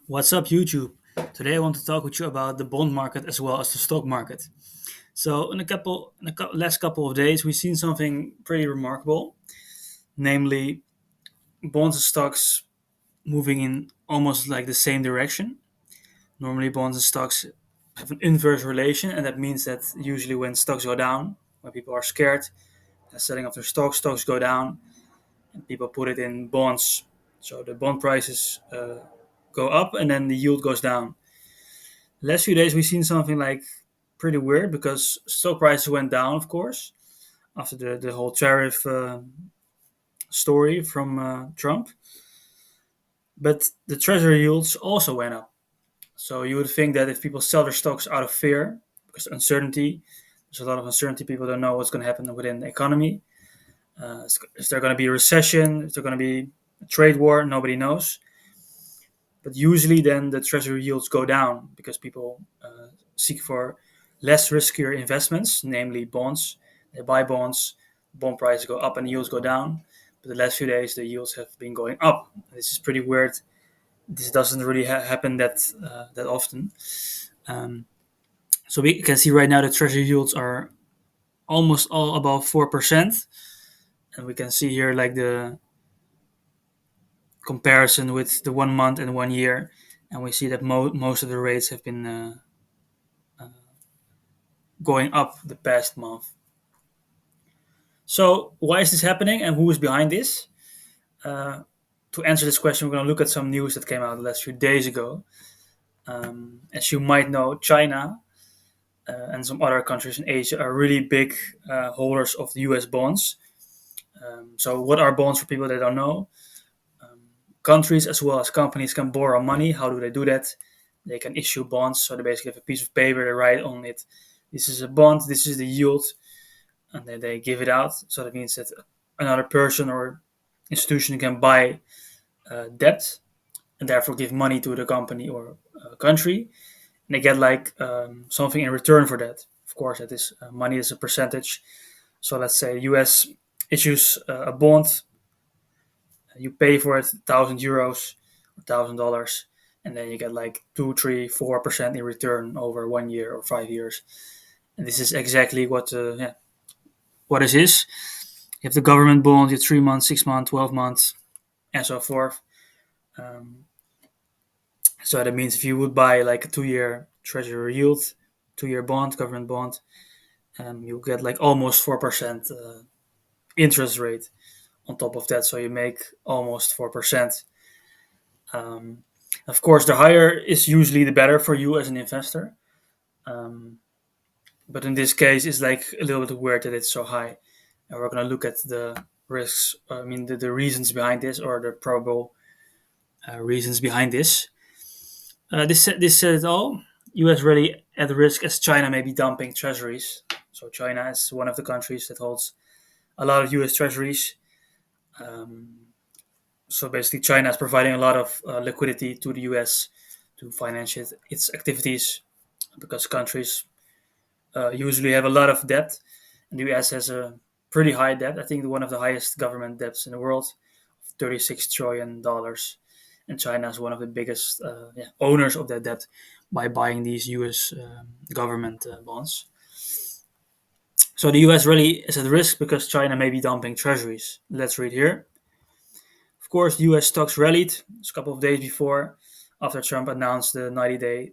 What's up, YouTube? Today I want to talk with you about the bond market as well as the stock market. So, in the last couple of days, we've seen something pretty remarkable, namely bonds and stocks moving in almost like the same direction. Normally, bonds and stocks have an inverse relation, and that means that usually when stocks go down, when people are scared, they're selling off their stocks, stocks go down, and people put it in bonds. So the bond prices go up, and then the yield goes down. Last few days we've seen something like pretty weird because stock prices went down, of course, after the whole tariff story from Trump. But the treasury yields also went up. So you would think that if people sell their stocks out of fear, because uncertainty, there's a lot of uncertainty, people don't know what's going to happen within the economy. Is there going to be a recession? Is there going to be a trade war? Nobody knows. But usually then the treasury yields go down because people seek for less riskier investments, namely bonds. They buy bonds, bond prices go up and yields go down. But the last few days the yields have been going up. This is pretty weird. This doesn't really happen that often. Um, so we can see right now the treasury yields are almost all above 4%, and we can see here like the comparison with the 1 month and 1 year, and we see that most of the rates have been going up the past month. So why is this happening and who is behind this? Uh, to answer this question, we're going to look at some news that came out the last few days ago. As you might know, China and some other countries in Asia are really big holders of the US bonds. So what are bonds for people that don't know? Countries as well as companies can borrow money. How do they do that? They can issue bonds. So they basically have a piece of paper, they write on it, this is a bond, this is the yield, and then they give it out. So that means that another person or institution can buy debt and therefore give money to the company or country, and they get like something in return for that. Of course, that is money is a percentage. So let's say U.S. issues a bond, you pay for it €1,000 or $1,000, and then you get like 2, 3, 4% in return over 1 year or 5 years. And this is exactly what this is. You have the government bond, you have 3 months, 6 months, 12 months, and so forth. Um, so that means if you would buy like a 2 year treasury yield, 2 year bond, government bond, you get like almost 4% interest rate on top of that. So you make almost 4%. Um, of course, the higher is usually the better for you as an investor. Um, but in this case, it's like a little bit weird that it's so high. And we're going to look at the risks, the reasons behind this or the probable reasons behind this. This said it all. U.S. really at risk as China may be dumping treasuries. So China is one of the countries that holds a lot of U.S. treasuries. Um, so basically, China is providing a lot of liquidity to the U.S. to finance its activities because countries usually have a lot of debt, and the U.S. has a pretty high debt. I think one of the highest government debts in the world, $36 trillion, and China is one of the biggest owners of that debt by buying these U.S. Government bonds. So the U.S. really is at risk because China may be dumping treasuries. Let's read here. Of course, U.S. stocks rallied a couple of days before, after Trump announced the 90-day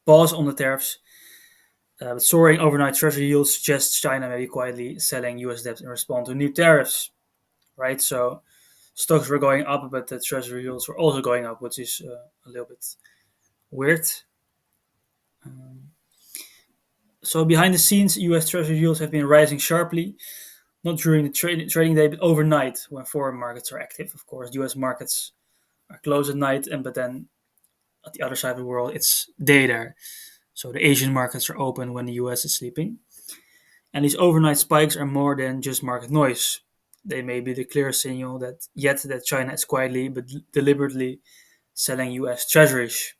pause on the tariffs. But soaring overnight treasury yields suggests China may be quietly selling U.S. debt in response to new tariffs, right? So stocks were going up, but the treasury yields were also going up, which is a little bit weird. Um, so behind the scenes, U.S. treasury yields have been rising sharply, not during the trading day, but overnight when foreign markets are active. Of course, U.S. markets are closed at night, but then at the other side of the world, it's day there. So the Asian markets are open when the U.S. is sleeping. And these overnight spikes are more than just market noise. They may be the clear signal that China is quietly but deliberately selling US treasuries.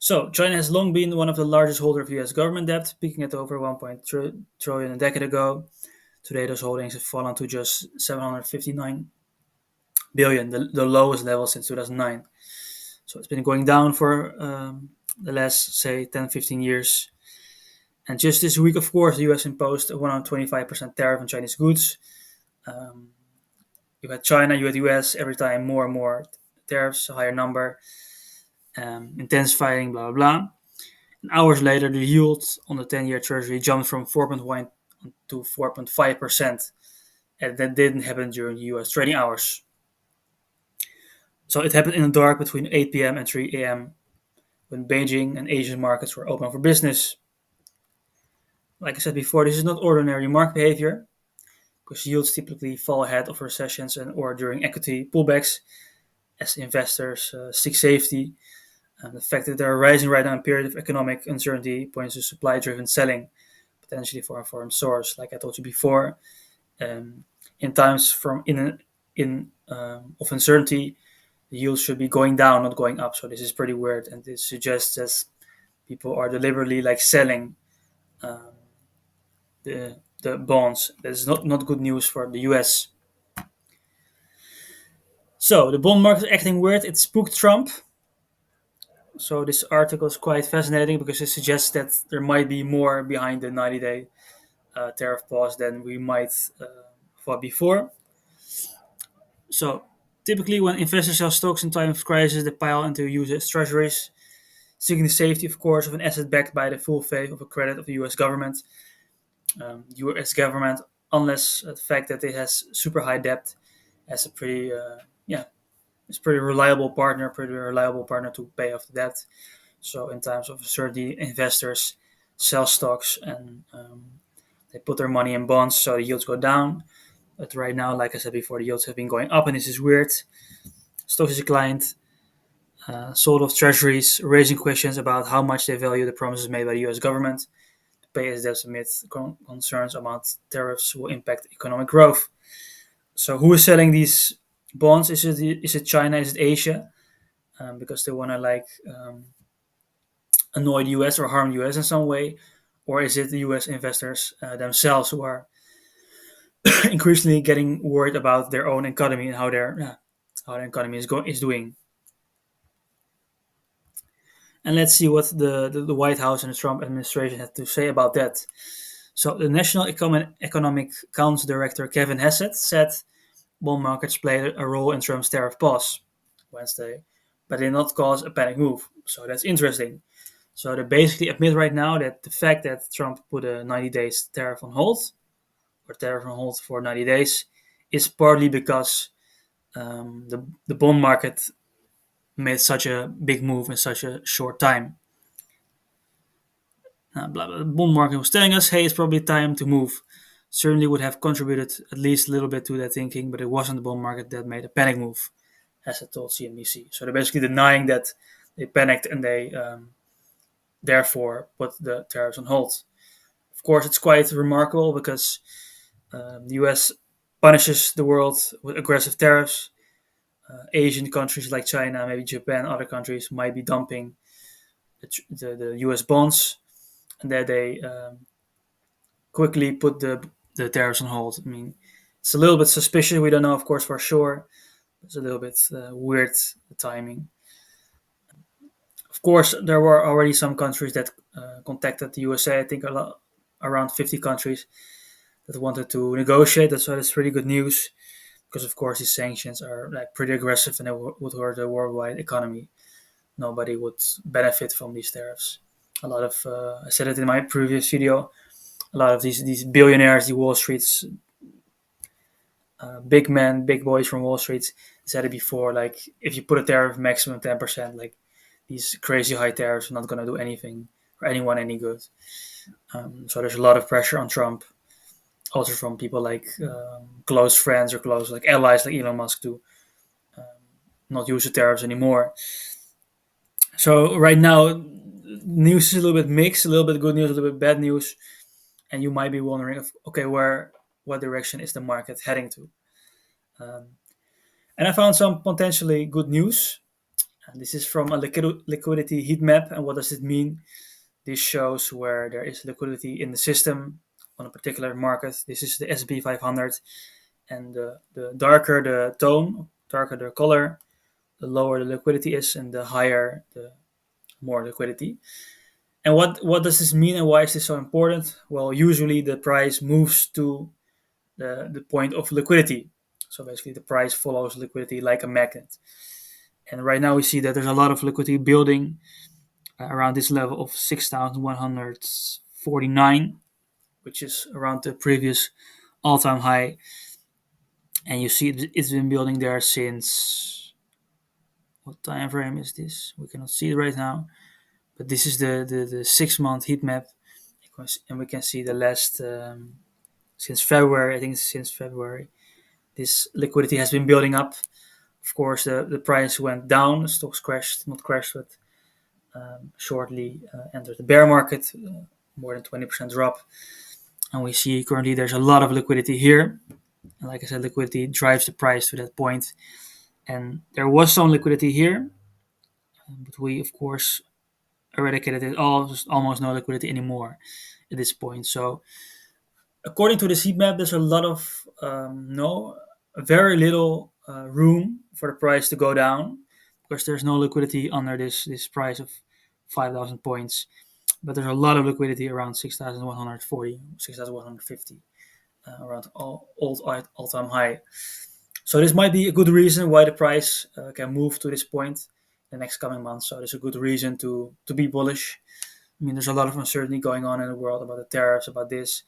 So China has long been one of the largest holders of US government debt, peaking at over 1.3 trillion a decade ago. Today those holdings have fallen to just 759 billion, the lowest level since 2009. So it's been going down for the last, say, 10, 15 years. And just this week, of course, the US imposed a 125% tariff on Chinese goods. Um, you had China, you had US, every time more and more tariffs, a higher number, intensifying, blah, blah, blah. And hours later, the yield on the 10-year Treasury jumped from 4.1 to 4.5%. And that didn't happen during US trading hours. So it happened in the dark between 8 p.m. and 3 a.m. when Beijing and Asian markets were open for business. Like I said before, this is not ordinary market behavior because yields typically fall ahead of recessions and or during equity pullbacks as investors seek safety. And the fact that they're rising right now in a period of economic uncertainty points to supply-driven selling, potentially for a foreign source. Like I told you before, um, in times of uncertainty, the yields should be going down, not going up. So this is pretty weird, and this suggests that people are deliberately like selling um, the bonds. That is not good news for the U.S. So the bond market is acting weird. It spooked Trump. So this article is quite fascinating because it suggests that there might be more behind the 90-day tariff pause than we might thought before. So typically, when investors sell stocks in time of crisis, they pile into U.S. treasuries, seeking the safety, of course, of an asset backed by the full faith of a credit of the U.S. government. U.S. government, unless the fact that it has super high debt, has a pretty reliable partner to pay off the debt. So in times of uncertainty, investors sell stocks and they put their money in bonds, so the yields go down. But right now, like I said before, the yields have been going up, and this is weird. Stocks declined, sold off treasuries, raising questions about how much they value the promises made by the U.S. government to pay its debts amid concerns about tariffs will impact economic growth. So, who is selling these bonds? Is it China? Is it Asia? Because they want to annoy the U.S. or harm the U.S. in some way, or is it the U.S. investors themselves who are increasingly getting worried about their own economy and how their economy is doing? And let's see what the White House and the Trump administration had to say about that. So the National Economic Council Director Kevin Hassett said bond markets played a role in Trump's tariff pause Wednesday, but did not cause a panic move. So that's interesting. So they basically admit right now that the fact that Trump put a 90 days tariff on hold, or tariff on hold for 90 days, is partly because the bond market made such a big move in such a short time. Blah, blah. The bond market was telling us, hey, it's probably time to move. Certainly would have contributed at least a little bit to that thinking, but it wasn't the bond market that made a panic move, as I told CNBC. So they're basically denying that they panicked and they therefore put the tariffs on hold. Of course, it's quite remarkable because the US punishes the world with aggressive tariffs. Asian countries like China, maybe Japan, other countries might be dumping the US bonds, and that they quickly put the tariffs on hold. I mean, it's a little bit suspicious. We don't know, of course, for sure. It's a little bit weird, the timing. Of course, there were already some countries that contacted the USA. I think around 50 countries that wanted to negotiate. That's really good news because, of course, these sanctions are like pretty aggressive and it would hurt the worldwide economy. Nobody would benefit from these tariffs. A lot of I said it in my previous video. A lot of these billionaires, the Wall Streets, big men, big boys from Wall Street, said it before. Like if you put a tariff maximum 10%, like these crazy high tariffs are not going to do anything for anyone any good. So there's a lot of pressure on Trump, also from people like close friends or close like allies like Elon Musk to not use the tariffs anymore. So right now, news is a little bit mixed, a little bit good news, a little bit bad news, and you might be wondering, okay, what direction is the market heading to? Um, and I found some potentially good news. And this is from a liquidity heat map. And what does it mean? This shows where there is liquidity in the system on a particular market. This is the S&P 500. And the darker the tone darker the color, the lower the liquidity is, and the higher the more liquidity. And what does this mean, and why is this so important? Well, usually the price moves to the point of liquidity. So basically, the price follows liquidity like a magnet. And right now we see that there's a lot of liquidity building around this level of 6,149, which is around the previous all-time high. And you see it's been building there since, what time frame is this? We cannot see it right now, but this is the 6 month heat map, and we can see the last since February. I think since February, this liquidity has been building up. Of course, the price went down. The stocks crashed, not crashed, but shortly entered the bear market, more than 20% drop. And we see currently there's a lot of liquidity here. And like I said, liquidity drives the price to that point. And there was some liquidity here, but we, of course, eradicated it all, almost no liquidity anymore at this point. So according to this heat map, there's a lot of very little room for the price to go down because there's no liquidity under this price of 5,000 points. But there's a lot of liquidity around 6,140, 6,150, around all-time high. So this might be a good reason why the price can move to this point in the next coming months. So there's a good reason to be bullish. I mean, there's a lot of uncertainty going on in the world about the tariffs, about this,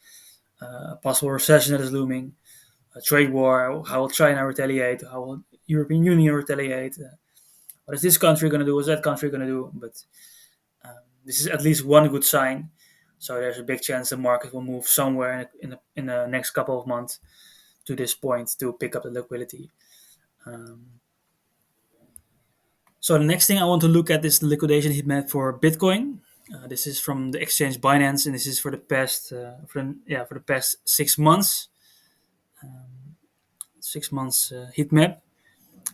a possible recession that is looming, a trade war, how will China retaliate, how will European Union retaliate, what is this country going to do, what's that country going to do, but this is at least one good sign. So there's a big chance the market will move somewhere in the next couple of months to this point to pick up the liquidity. So the next thing I want to look at is the liquidation heat map for Bitcoin. This is from the exchange Binance, and this is for the past for the past 6 months. 6 months heat map,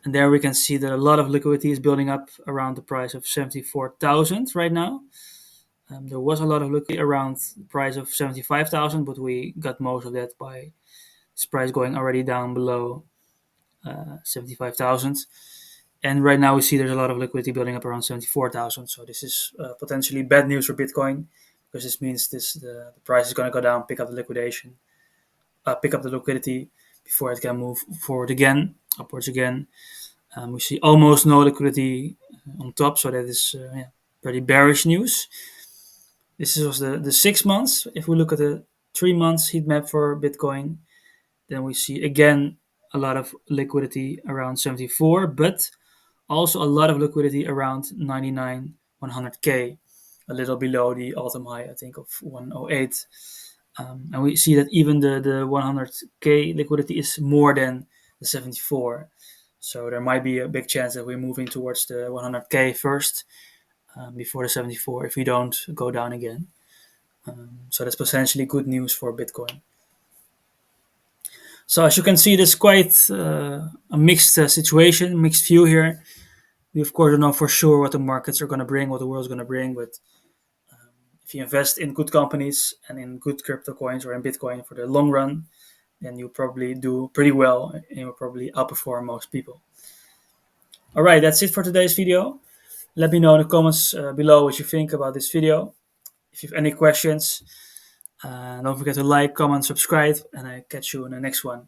and there we can see that a lot of liquidity is building up around the price of 74,000 right now. There was a lot of liquidity around the price of 75,000, but we got most of that by this price going already down below 75,000. And right now we see there's a lot of liquidity building up around 74,000. So this is potentially bad news for Bitcoin because this means the price is going to go down, pick up the liquidity before it can move forward again, upwards again. We see almost no liquidity on top, so that is pretty bearish news. This was the 6 months. If we look at the 3 months heat map for Bitcoin, then we see again a lot of liquidity around 74, but also a lot of liquidity around 99, 100K, a little below the all-time high, I think, of 108. And we see that even the 100K liquidity is more than the 74. So there might be a big chance that we're moving towards the 100K first before the 74 if we don't go down again. So that's potentially good news for Bitcoin. So as you can see, there's quite a mixed situation, mixed view here. We of course don't know for sure what the markets are going to bring, what the world's going to bring, but if you invest in good companies and in good crypto coins or in Bitcoin for the long run, then you'll probably do pretty well and you'll probably outperform most people. All right, that's it for today's video. Let me know in the comments below what you think about this video. If you have any questions, don't forget to like, comment, subscribe, and I catch you in the next one.